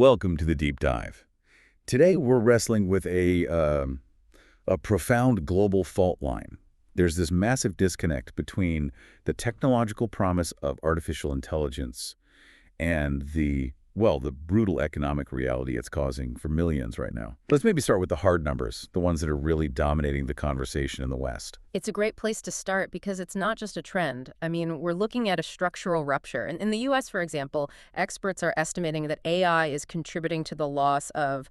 Welcome to the deep dive. Today we're wrestling with a profound global fault line. There's this massive disconnect between the technological promise of artificial intelligence and the brutal economic reality it's causing for millions right now. Let's maybe start with the hard numbers, the ones that are really dominating the conversation in the West. It's a great place to start because it's not just a trend. I mean, we're looking at a structural rupture. And in the U.S., for example, experts are estimating that AI is contributing to the loss of,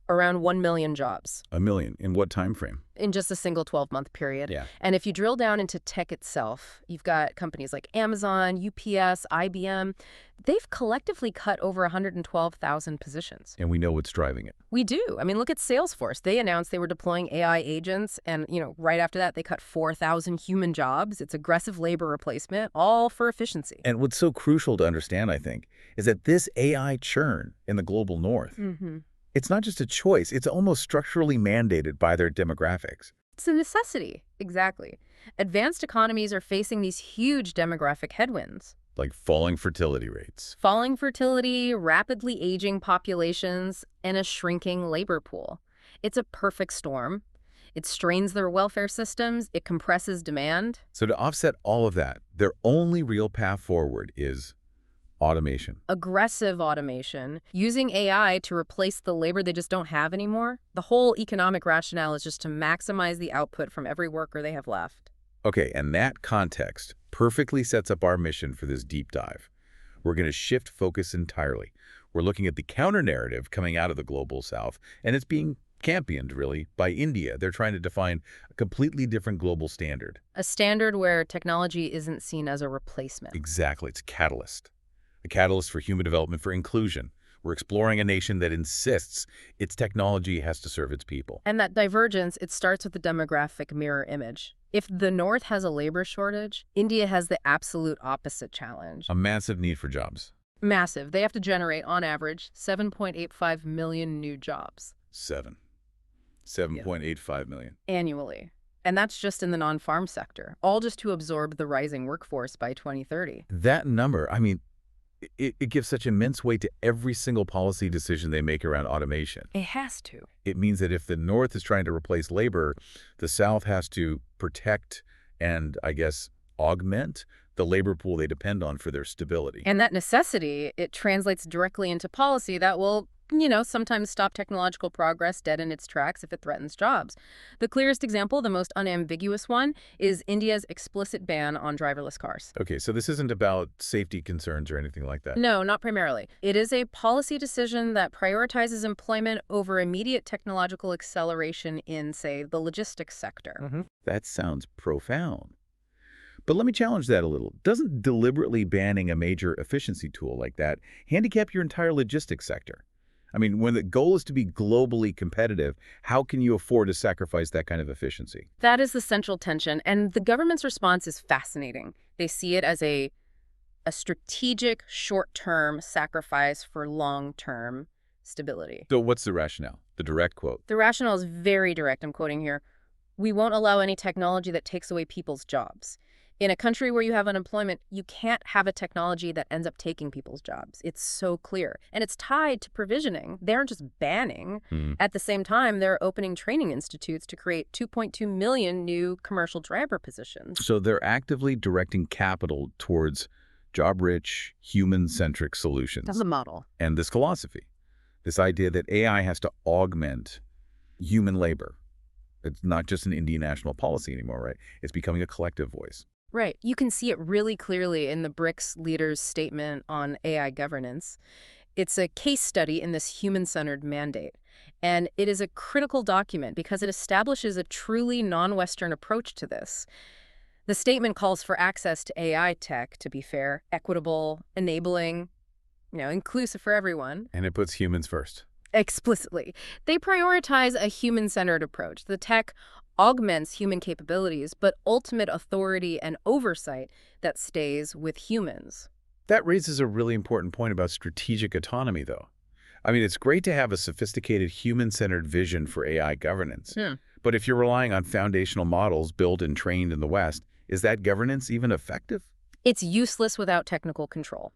around 1 million jobs. A million? In what time frame? In just a single 12-month period. Yeah. And if you drill down into tech itself, you've got companies like Amazon, UPS, IBM. They've collectively cut over 112,000 positions. And we know what's driving it. We do. I mean, look at Salesforce. They announced they were deploying AI agents, and, right after that, they cut 4,000 human jobs. It's aggressive labor replacement, all for efficiency. And what's so crucial to understand, I think, is that this AI churn in the global north, it's not just a choice. It's almost structurally mandated by their demographics. It's a necessity. Exactly. Advanced economies are facing these huge demographic headwinds. Like falling fertility rates. Falling fertility, rapidly aging populations, and a shrinking labor pool. It's a perfect storm. It strains their welfare systems. It compresses demand. So to offset all of that, their only real path forward is automation. Aggressive automation, using AI to replace the labor they just don't have anymore. The whole economic rationale is just to maximize the output from every worker they have left. Okay, and that context perfectly sets up our mission for this deep dive. We're going to shift focus entirely. We're looking at the counter-narrative coming out of the global south, and it's being championed, really, by India. They're trying to define a completely different global standard. A standard where technology isn't seen as a replacement. Exactly. It's a catalyst for human development, for inclusion. We're exploring a nation that insists its technology has to serve its people. And that divergence, it starts with the demographic mirror image. If the North has a labor shortage, India has the absolute opposite challenge. A massive need for jobs. Massive. They have to generate, on average, 7.85 million new jobs. 7.85 million. Annually. And that's just in the non-farm sector, all just to absorb the rising workforce by 2030. That number, I mean, it gives such immense weight to every single policy decision they make around automation. It has to. It means that if the North is trying to replace labor, the South has to protect and, I guess, augment the labor pool they depend on for their stability. And that necessity, it translates directly into policy that will, sometimes stop technological progress dead in its tracks if it threatens jobs. The clearest example, the most unambiguous one, is India's explicit ban on driverless cars. Okay, so this isn't about safety concerns or anything like that. No, not primarily. It is a policy decision that prioritizes employment over immediate technological acceleration in, say, the logistics sector. That sounds profound. But let me challenge that a little. Doesn't deliberately banning a major efficiency tool like that handicap your entire logistics sector? I mean, when the goal is to be globally competitive, how can you afford to sacrifice that kind of efficiency? That is the central tension, and the government's response is fascinating. They see it as a strategic, short-term sacrifice for long-term stability. So what's the rationale? The direct quote. The rationale is very direct. I'm quoting here. We won't allow any technology that takes away people's jobs. In a country where you have unemployment, you can't have a technology that ends up taking people's jobs. It's so clear. And it's tied to provisioning. They aren't just banning. At the same time, they're opening training institutes to create 2.2 million new commercial driver positions. So they're actively directing capital towards job-rich, human-centric solutions. That's the model. And this philosophy, this idea that AI has to augment human labor. It's not just an Indian national policy anymore, right? It's becoming a collective voice. Right. You can see it really clearly in the BRICS leaders' statement on AI governance. It's a case study in this human-centered mandate. And it is a critical document because it establishes a truly non-Western approach to this. The statement calls for access to AI tech, to be fair, equitable, enabling, inclusive for everyone. And it puts humans first. Explicitly. They prioritize a human-centered approach. The tech augments human capabilities, but ultimate authority and oversight that stays with humans. That raises a really important point about strategic autonomy, though. I mean, it's great to have a sophisticated human-centered vision for AI governance. But if you're relying on foundational models built and trained in the West, is that governance even effective? It's useless without technical control.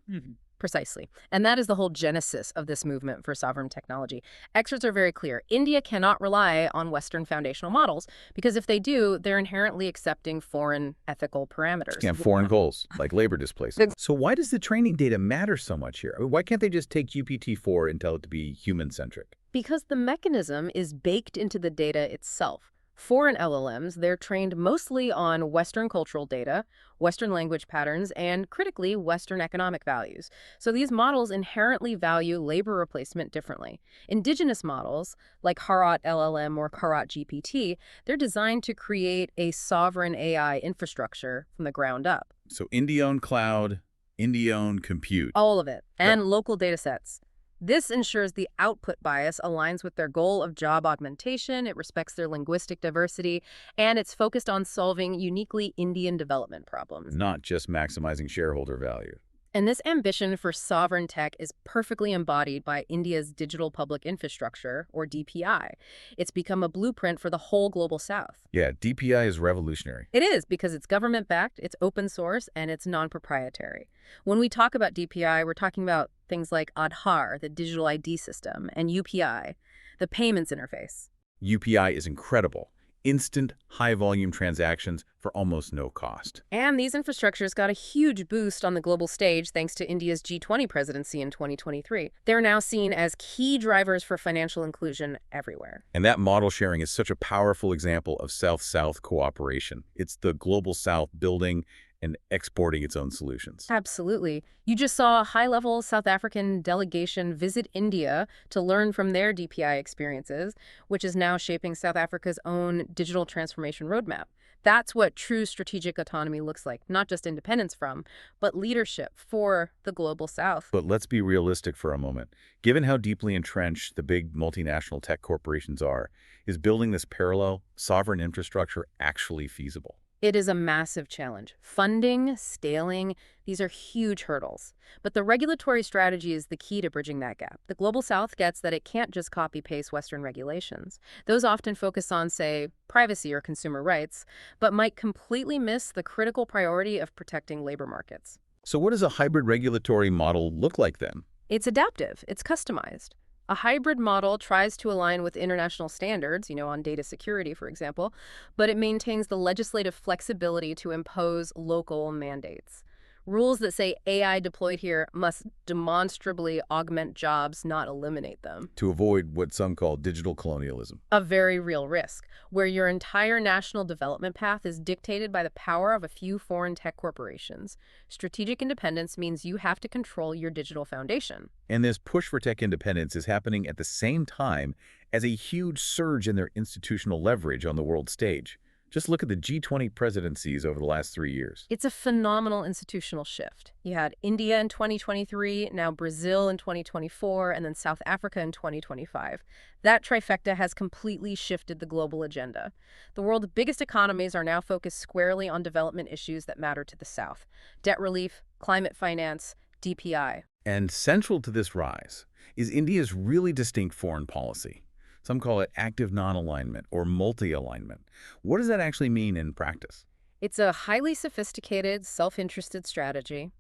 Precisely. And that is the whole genesis of this movement for sovereign technology. Experts are very clear. India cannot rely on Western foundational models because if they do, they're inherently accepting foreign ethical parameters. And foreign goals, like labor displacement. So why does the training data matter so much here? I mean, why can't they just take GPT-4 and tell it to be human-centric? Because the mechanism is baked into the data itself. Foreign LLMs, they're trained mostly on Western cultural data, Western language patterns, and critically, Western economic values. So these models inherently value labor replacement differently. Indigenous models, like Harat LLM or Karat GPT, they're designed to create a sovereign AI infrastructure from the ground up. So India-owned cloud, India-owned compute. All of it, and local data sets. This ensures the output bias aligns with their goal of job augmentation, it respects their linguistic diversity, and it's focused on solving uniquely Indian development problems. Not just maximizing shareholder value. And this ambition for sovereign tech is perfectly embodied by India's Digital Public Infrastructure, or DPI. It's become a blueprint for the whole global south. Yeah, DPI is revolutionary. It is, because it's government-backed, it's open source, and it's non-proprietary. When we talk about DPI, we're talking about things like Aadhaar, the digital ID system, and UPI, the payments interface. UPI is incredible. Instant, high-volume transactions for almost no cost. And these infrastructures got a huge boost on the global stage thanks to India's G20 presidency in 2023. They're now seen as key drivers for financial inclusion everywhere. And that model sharing is such a powerful example of South-South cooperation. It's the global South building and exporting its own solutions. Absolutely. You just saw a high-level South African delegation visit India to learn from their DPI experiences, which is now shaping South Africa's own digital transformation roadmap. That's what true strategic autonomy looks like, not just independence from, but leadership for the global South. But let's be realistic for a moment. Given how deeply entrenched the big multinational tech corporations are, is building this parallel sovereign infrastructure actually feasible? It is a massive challenge. Funding, scaling, these are huge hurdles. But the regulatory strategy is the key to bridging that gap. The Global South gets that it can't just copy-paste Western regulations. Those often focus on, say, privacy or consumer rights, but might completely miss the critical priority of protecting labor markets. So what does a hybrid regulatory model look like then? It's adaptive. It's customized. A hybrid model tries to align with international standards, on data security, for example, but it maintains the legislative flexibility to impose local mandates. Rules that say AI deployed here must demonstrably augment jobs, not eliminate them. To avoid what some call digital colonialism. A very real risk, where your entire national development path is dictated by the power of a few foreign tech corporations. Strategic independence means you have to control your digital foundation. And this push for tech independence is happening at the same time as a huge surge in their institutional leverage on the world stage. Just look at the G20 presidencies over the last 3 years. It's a phenomenal institutional shift. You had India in 2023, now Brazil in 2024, and then South Africa in 2025. That trifecta has completely shifted the global agenda. The world's biggest economies are now focused squarely on development issues that matter to the South: debt relief, climate finance, DPI. And central to this rise is India's really distinct foreign policy. Some call it active non-alignment or multi-alignment. What does that actually mean in practice? It's a highly sophisticated, self-interested strategy,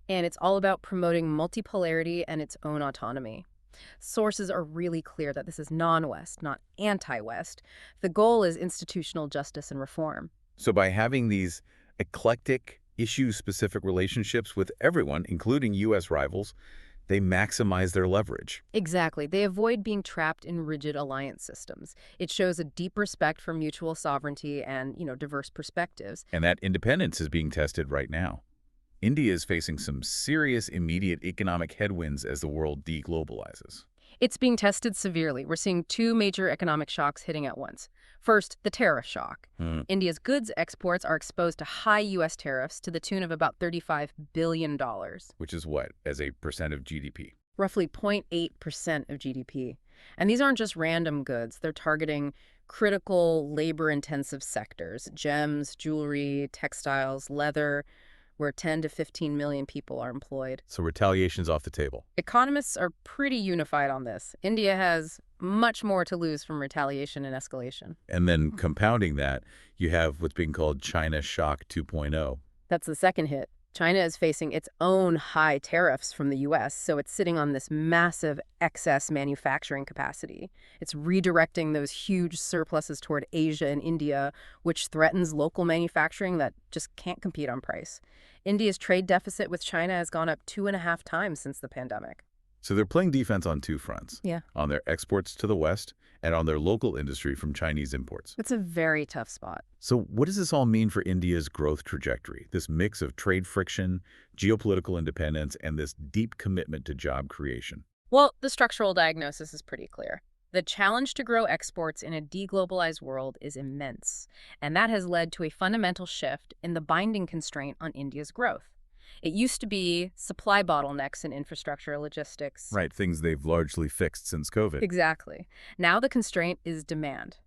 and it's all about promoting multipolarity and its own autonomy. Sources are really clear that this is non-West, not anti-West. The goal is institutional justice and reform. So by having these eclectic, issue-specific relationships with everyone, including U.S. rivals, they maximize their leverage. Exactly. They avoid being trapped in rigid alliance systems. It shows a deep respect for mutual sovereignty and, diverse perspectives. And that independence is being tested right now. India is facing some serious immediate economic headwinds as the world deglobalizes. It's being tested severely. We're seeing two major economic shocks hitting at once. First, the tariff shock. India's goods exports are exposed to high U.S. tariffs to the tune of about $35 billion. Which is what, as a percent of GDP? Roughly 0.8% of GDP. And these aren't just random goods. They're targeting critical labor-intensive sectors: gems, jewelry, textiles, leather, where 10 to 15 million people are employed. So retaliation's off the table. Economists are pretty unified on this. India has much more to lose from retaliation and escalation. And then compounding that, you have what's being called China Shock 2.0. That's the second hit. China is facing its own high tariffs from the US, so it's sitting on this massive excess manufacturing capacity. It's redirecting those huge surpluses toward Asia and India, which threatens local manufacturing that just can't compete on price. India's trade deficit with China has gone up 2.5 times since the pandemic. So they're playing defense on two fronts, Yeah. on their exports to the West and on their local industry from Chinese imports. It's a very tough spot. So what does this all mean for India's growth trajectory, this mix of trade friction, geopolitical independence, and this deep commitment to job creation? Well, the structural diagnosis is pretty clear. The challenge to grow exports in a deglobalized world is immense, and that has led to a fundamental shift in the binding constraint on India's growth. It used to be supply bottlenecks in infrastructure, logistics. Right, things they've largely fixed since COVID. Exactly. Now the constraint is demand.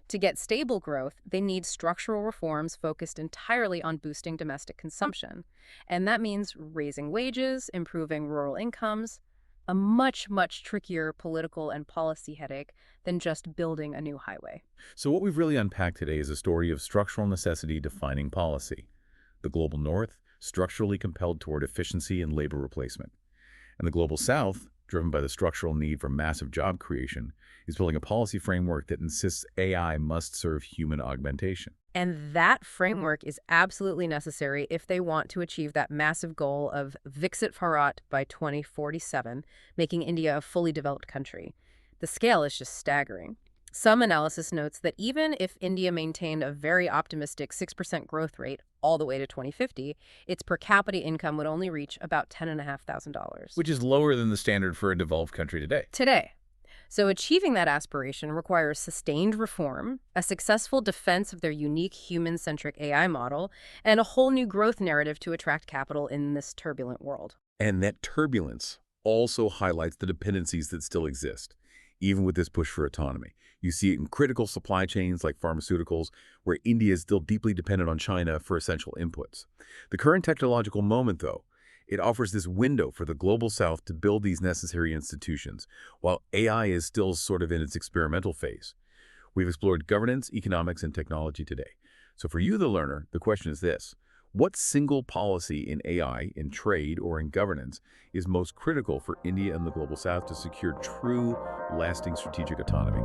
To get stable growth, they need structural reforms focused entirely on boosting domestic consumption. And that means raising wages, improving rural incomes, a much, much trickier political and policy headache than just building a new highway. So what we've really unpacked today is a story of structural necessity defining policy. The global North, structurally compelled toward efficiency and labor replacement. And the global South, driven by the structural need for massive job creation, is building a policy framework that insists AI must serve human augmentation. And that framework is absolutely necessary if they want to achieve that massive goal of Viksit Bharat by 2047, making India a fully developed country. The scale is just staggering. Some analysis notes that even if India maintained a very optimistic 6% growth rate all the way to 2050, its per capita income would only reach about $10,500. Which is lower than the standard for a developed country today. So achieving that aspiration requires sustained reform, a successful defense of their unique human-centric AI model, and a whole new growth narrative to attract capital in this turbulent world. And that turbulence also highlights the dependencies that still exist, even with this push for autonomy. You see it in critical supply chains like pharmaceuticals, where India is still deeply dependent on China for essential inputs. The current technological moment, though, it offers this window for the global South to build these necessary institutions, while AI is still sort of in its experimental phase. We've explored governance, economics, and technology today. So for you, the learner, the question is this: what single policy in AI, in trade, or in governance is most critical for India and the global South to secure true, lasting strategic autonomy?